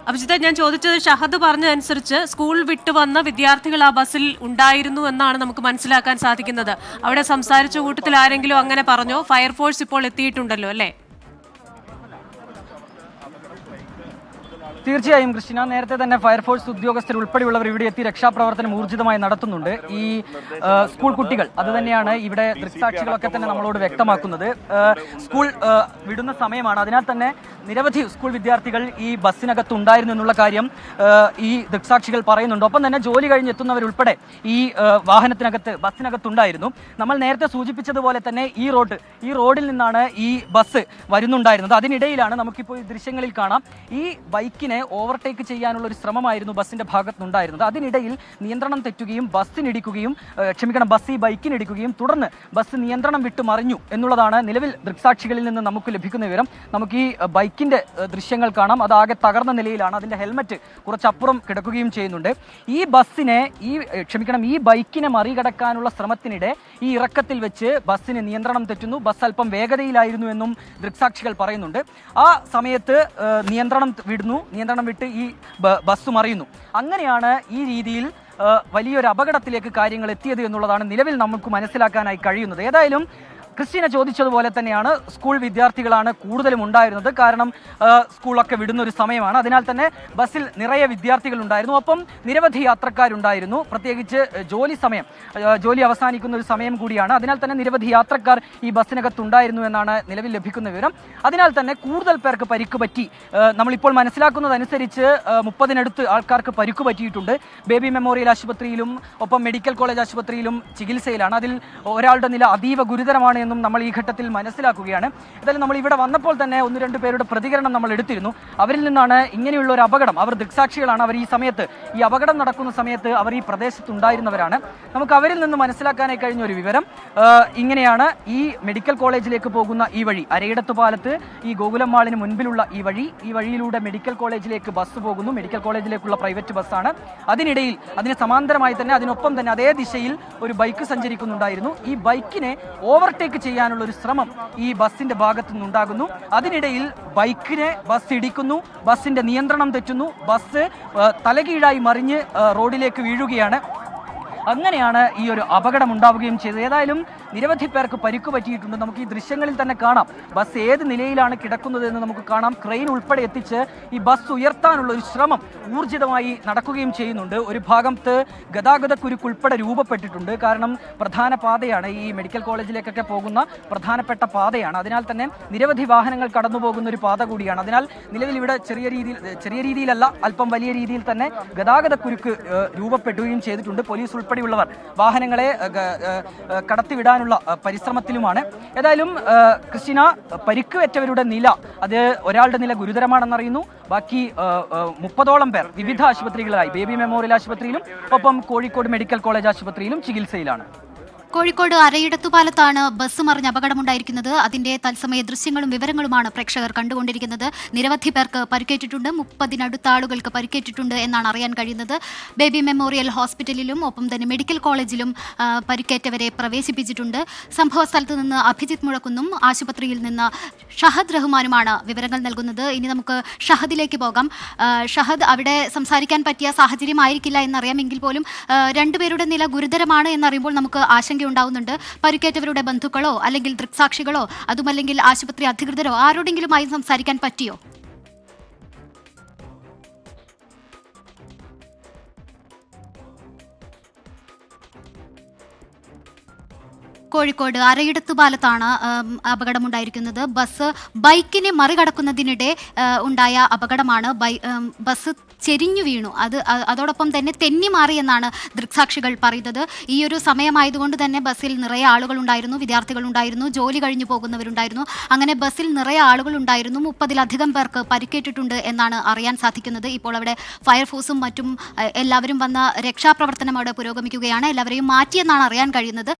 അഭിജിത്ത്, ഞാൻ ചോദിച്ചത് ഷഹദ് പറഞ്ഞതനുസരിച്ച് സ്കൂൾ വിട്ടു വന്ന വിദ്യാർത്ഥികൾ ആ ബസ്സിൽ ഉണ്ടായിരുന്നു എന്നാണ് നമുക്ക് മനസ്സിലാക്കാൻ സാധിക്കുന്നത്. അവിടെ സംസാരിച്ച കൂട്ടത്തിൽ ആരെങ്കിലും അങ്ങനെ പറഞ്ഞോ? ഫയർഫോഴ്സ് ഇപ്പോൾ എത്തിയിട്ടുണ്ടല്ലോ അല്ലേ? തീർച്ചയായും കൃഷ്ണ, നേരത്തെ തന്നെ ഫയർഫോഴ്സ് ഉദ്യോഗസ്ഥർ ഉൾപ്പെടെയുള്ളവർ ഇവിടെ എത്തി രക്ഷാപ്രവർത്തനം ഊർജിതമായി നടത്തുന്നുണ്ട്. ഈ സ്കൂൾ കുട്ടികൾ അത് തന്നെയാണ് ഇവിടെ ദൃക്സാക്ഷികളൊക്കെ തന്നെ നമ്മളോട് വ്യക്തമാക്കുന്നത്. സ്കൂൾ വിടുന്ന സമയമാണ്, അതിനാൽ തന്നെ നിരവധി സ്കൂൾ വിദ്യാർത്ഥികൾ ഈ ബസ്സിനകത്ത് ഉണ്ടായിരുന്നു എന്നുള്ള കാര്യം ഈ ദൃക്സാക്ഷികൾ പറയുന്നുണ്ട്. ഒപ്പം തന്നെ ജോലി കഴിഞ്ഞെത്തുന്നവരുൾപ്പെടെ ഈ ബസ്സിനകത്തുണ്ടായിരുന്നു. നമ്മൾ നേരത്തെ സൂചിപ്പിച്ചതുപോലെ തന്നെ ഈ റോഡിൽ നിന്നാണ് ഈ ബസ് വരുന്നുണ്ടായിരുന്നത്. അതിനിടയിലാണ് നമുക്കിപ്പോൾ ഈ ദൃശ്യങ്ങളിൽ കാണാം, ഈ ബൈക്കിനെ ഓവർടേക്ക് ചെയ്യാനുള്ള ഒരു ശ്രമമായിരുന്നു ബസ്സിന്റെ ഭാഗത്തുനിന്നുണ്ടായിരുന്നത്. അതിനിടയിൽ നിയന്ത്രണം തെറ്റുകയും ബസ് ഈ ബൈക്കിനിടിക്കുകയും തുടർന്ന് ബസ് നിയന്ത്രണം വിട്ട് മറിഞ്ഞു എന്നുള്ളതാണ് നിലവിൽ ദൃക്സാക്ഷികളിൽ നിന്ന് നമുക്ക് ലഭിക്കുന്ന വിവരം. നമുക്ക് ഈ ബൈക്കിന്റെ ദൃശ്യങ്ങൾ കാണാം, അതാകെ തകർന്ന നിലയിലാണ്. അതിന്റെ ഹെൽമറ്റ് കുറച്ചപ്പുറം കിടക്കുകയും ചെയ്യുന്നുണ്ട്. ഈ ബൈക്കിനെ മറികടക്കാനുള്ള ശ്രമത്തിനിടെ ഈ ഇറക്കത്തിൽ വെച്ച് ബസ്സിന് നിയന്ത്രണം തെറ്റുന്നു. ബസ് അല്പം വേഗതയിലായിരുന്നു എന്നും ദൃക്സാക്ഷികൾ പറയുന്നുണ്ട്. ആ സമയത്ത് നിയന്ത്രണം വിട്ട് ഈ ബസ് മറിയുന്നു. അങ്ങനെയാണ് ഈ രീതിയിൽ വലിയൊരു അപകടത്തിലേക്ക് കാര്യങ്ങൾ എത്തിയത് എന്നുള്ളതാണ് നിലവിൽ നമുക്ക് മനസ്സിലാക്കാനായി കഴിയുന്നത്. ഏതായാലും ക്രിസ്റ്റീന ചോദിച്ചതുപോലെ തന്നെയാണ്, സ്കൂൾ വിദ്യാർത്ഥികളാണ് കൂടുതലും ഉണ്ടായിരുന്നത്. കാരണം സ്കൂളൊക്കെ വിടുന്ന ഒരു സമയമാണ്. അതിനാൽ തന്നെ ബസ്സിൽ നിറയെ വിദ്യാർത്ഥികൾ ഉണ്ടായിരുന്നു. ഒപ്പം നിരവധി യാത്രക്കാരുണ്ടായിരുന്നു. പ്രത്യേകിച്ച് ജോലി അവസാനിക്കുന്ന ഒരു സമയം കൂടിയാണ്. അതിനാൽ തന്നെ നിരവധി യാത്രക്കാർ ഈ ബസ്സിനകത്തുണ്ടായിരുന്നു എന്നാണ് നിലവിൽ ലഭിക്കുന്ന വിവരം. അതിനാൽ തന്നെ കൂടുതൽ പേർക്ക് പരിക്ക് പറ്റി. നമ്മളിപ്പോൾ മനസ്സിലാക്കുന്നതനുസരിച്ച് 30-നടുത്ത് ആൾക്കാർക്ക് പരിക്ക് പറ്റിയിട്ടുണ്ട്. ബേബി മെമ്മോറിയൽ ആശുപത്രിയിലും ഒപ്പം മെഡിക്കൽ കോളേജ് ആശുപത്രിയിലും ചികിത്സയിലാണ്. അതിൽ ഒരാളുടെ നില അതീവ ഗുരുതരമാണ് എന്നും നമ്മൾ ഈ ഘട്ടത്തിൽ മനസ്സിലാക്കുകയാണ്. എന്തായാലും നമ്മൾ ഇവിടെ വന്നപ്പോൾ തന്നെ 1-2 പേരുടെ പ്രതികരണം നമ്മൾ എടുത്തിരുന്നു. അവരിൽ നിന്നാണ് ഇങ്ങനെയുള്ള ഒരു അപകടം, അവർ ദൃക്സാക്ഷികളാണ്, അവർ ഈ അപകടം നടക്കുന്ന സമയത്ത് അവർ ഈ പ്രദേശത്തുണ്ടായിരുന്നവരാണ്. നമുക്ക് അവരിൽ നിന്ന് മനസ്സിലാക്കാനായി കഴിഞ്ഞ ഒരു വിവരം ഇങ്ങനെയാണ്. ഈ മെഡിക്കൽ കോളേജിലേക്ക് പോകുന്ന ഈ വഴി, അരയിടത്ത് പാലത്ത് ഈ ഗോകുലം മാളിന് മുൻപിലുള്ള ഈ വഴിയിലൂടെ മെഡിക്കൽ കോളേജിലേക്ക് ബസ് പോകുന്നു. മെഡിക്കൽ കോളേജിലേക്കുള്ള പ്രൈവറ്റ് ബസ്സാണ്. അതിന് സമാന്തരമായി തന്നെ അതിനൊപ്പം തന്നെ അതേ ദിശയിൽ ഒരു ബൈക്ക് സഞ്ചരിക്കുന്നുണ്ടായിരുന്നു. ഈ ബൈക്കിനെ ഓവർടേക്ക് ചെയ്യാനുള്ള ഒരു ശ്രമം ഈ ബസ്സിന്റെ ഭാഗത്തു നിന്നുണ്ടാകുന്നു. അതിനിടയിൽ ബസ് ഇടിക്കുന്നു, ബസ്സിന്റെ നിയന്ത്രണം തെറ്റുന്നു, ബസ് തലകീഴായി മറിഞ്ഞ് റോഡിലേക്ക് വീഴുകയാണ്. അങ്ങനെയാണ് ഈ ഒരു അപകടം ഉണ്ടാവുകയും ചെയ്തത്. ഏതായാലും നിരവധി പേർക്ക് പരിക്ക് പറ്റിയിട്ടുണ്ട്. നമുക്ക് ഈ ദൃശ്യങ്ങളിൽ തന്നെ കാണാം ബസ് ഏത് നിലയിലാണ് കിടക്കുന്നത് എന്ന് നമുക്ക് കാണാം. ക്രെയിൻ ഉൾപ്പെടെ എത്തിച്ച് ഈ ബസ് ഉയർത്താനുള്ള ഒരു ശ്രമം ഊർജിതമായി നടക്കുകയും ചെയ്യുന്നുണ്ട്. ഒരു ഭാഗത്ത് ഗതാഗതക്കുരുക്ക് ഉൾപ്പെടെ രൂപപ്പെട്ടിട്ടുണ്ട്. കാരണം പ്രധാന പാതയാണ്, ഈ മെഡിക്കൽ കോളേജിലേക്കൊക്കെ പോകുന്ന പ്രധാനപ്പെട്ട പാതയാണ്. അതിനാൽ തന്നെ നിരവധി വാഹനങ്ങൾ കടന്നു പോകുന്ന ഒരു പാത കൂടിയാണ്. അതിനാൽ നിലവിൽ ഇവിടെ ചെറിയ രീതിയിലല്ല, അല്പം വലിയ രീതിയിൽ തന്നെ ഗതാഗതക്കുരുക്ക് രൂപപ്പെടുകയും ചെയ്തിട്ടുണ്ട്. പോലീസ് ഉൾപ്പെടെയുള്ളവർ വാഹനങ്ങളെ കടത്തിവിടാനുള്ള പരിശ്രമത്തിലുമാണ്. ഏതായാലും ക്രിസ്റ്റീന, പരിക്കേറ്റവരുടെ നില, അത് ഒരാളുടെ നില ഗുരുതരമാണെന്നറിയുന്നു. ബാക്കി 30ഓളം പേർ വിവിധ ആശുപത്രികളിലായി, ബേബി മെമ്മോറിയൽ ആശുപത്രിയിലും ഒപ്പം കോഴിക്കോട് മെഡിക്കൽ കോളേജ് ആശുപത്രിയിലും ചികിത്സയിലാണ്. കോഴിക്കോട് അരയിടത്തുപാലത്താണ് ബസ് മറിഞ്ഞ് അപകടമുണ്ടായിരിക്കുന്നത്. അതിന്റെ തത്സമയ ദൃശ്യങ്ങളും വിവരങ്ങളുമാണ് പ്രേക്ഷകർ കണ്ടുകൊണ്ടിരിക്കുന്നത്. നിരവധി പേർക്ക് പരിക്കേറ്റിട്ടുണ്ട്, 30-നടുത്ത ആളുകൾക്ക് പരിക്കേറ്റിട്ടുണ്ട് എന്നാണ് അറിയാൻ കഴിയുന്നത്. ബേബി മെമ്മോറിയൽ ഹോസ്പിറ്റലിലും ഒപ്പം തന്നെ മെഡിക്കൽ കോളേജിലും പരിക്കേറ്റവരെ പ്രവേശിപ്പിച്ചിട്ടുണ്ട്. സംഭവ സ്ഥലത്ത് നിന്ന് അഭിജിത്ത് മുഴക്കുന്നും ആശുപത്രിയിൽ നിന്ന് ഷഹദ് റഹ്മാനുമാണ് വിവരങ്ങൾ നൽകുന്നത്. ഇനി നമുക്ക് ഷഹദിലേക്ക് പോകാം. ഷഹദ്, അവിടെ സംസാരിക്കാൻ പറ്റിയ സാഹചര്യമായിരിക്കില്ല എന്നറിയാമെങ്കിൽ പോലും രണ്ടുപേരുടെ നില ഗുരുതരമാണ് എന്നറിയുമ്പോൾ നമുക്ക് ആശങ്ക ഉണ്ടാവുന്നുണ്ട്. പരിക്കേറ്റവരുടെ ബന്ധുക്കളോ അല്ലെങ്കിൽ ദൃക്സാക്ഷികളോ അതുമല്ലെങ്കിൽ ആശുപത്രി അധികൃതരോ ആരോടെങ്കിലുമായി സംസാരിക്കാൻ പറ്റിയോ? കോഴിക്കോട് അരയിടത്തുപാലത്താണ് അപകടമുണ്ടായിരിക്കുന്നത്. ബൈക്കിനെ മറികടക്കുന്നതിനിടെ ഉണ്ടായ അപകടമാണ്. ബസ് ചെരിഞ്ഞു വീണു. അതോടൊപ്പം തന്നെ തെന്നി മാറി എന്നാണ് ദൃക്സാക്ഷികൾ പറയുന്നത്. ഈ ഒരു സമയമായതുകൊണ്ട് തന്നെ ബസ്സിൽ നിറയെ ആളുകളുണ്ടായിരുന്നു, വിദ്യാർത്ഥികളുണ്ടായിരുന്നു, ജോലി കഴിഞ്ഞു പോകുന്നവരുണ്ടായിരുന്നു. അങ്ങനെ ബസ്സിൽ നിറയെ ആളുകളുണ്ടായിരുന്നു. 30-ലധികം പേർക്ക് പരിക്കേറ്റിട്ടുണ്ട് എന്നാണ് അറിയാൻ സാധിക്കുന്നത്. ഇപ്പോൾ അവിടെ ഫയർഫോഴ്സും മറ്റും എല്ലാവരും വന്ന രക്ഷാപ്രവർത്തനം അവിടെ പുരോഗമിക്കുകയാണ്. എല്ലാവരെയും മാറ്റിയെന്നാണ് അറിയാൻ കഴിയുന്നത്.